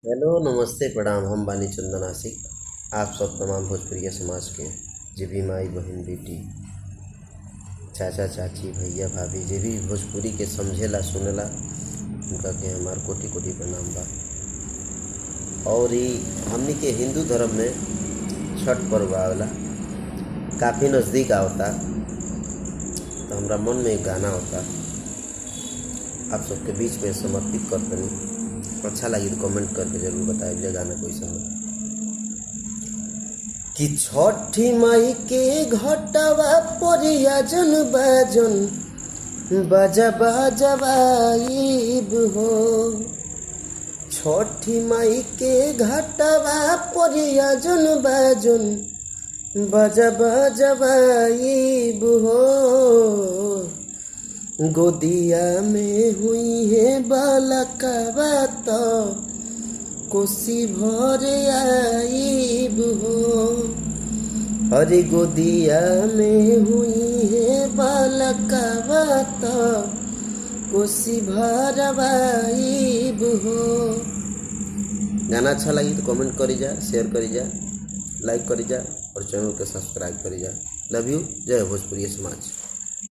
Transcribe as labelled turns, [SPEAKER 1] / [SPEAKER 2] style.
[SPEAKER 1] Hello नमस्ते प्रणाम। हम बानी चंदन आशिक। आप सब तमाम भोजपुरिया समाज के जे भी माई बहन बेटी चाचा चाची भैया भाभी जे भी भोजपुरी के समझेला सुनेला उनका के हमार कोटि कोटि प्रणाम बा। और ई हमनी के हिंदू धर्म में छठ पर्व आवेला काफ़ी नज़दीक आवता, तो हमरा मन में एक गाना होता आप सबके बीच में समर्पित करतनी। अच्छा लगी तो कमेंट करके जरूर बताए जे गाना कैसा हो। कि छठी माई के घटवा परिया जन बाजन बाजा बाजवाइब हो। छठी माई के घटवा परिया जन बाजन बाजा बाजवाइब हो। गोदिया में हुई है बालकवा तो कोसी भर आइब हो। अरे गोदिया में हुई है बालकवा तो कोसी भर आइब हो। गाना अच्छा लगी तो कमेंट करी जा, शेयर करी जा, लाइक करी जा और चैनल के सब्सक्राइब करी जा। Love you. जय भोजपुरी समाज।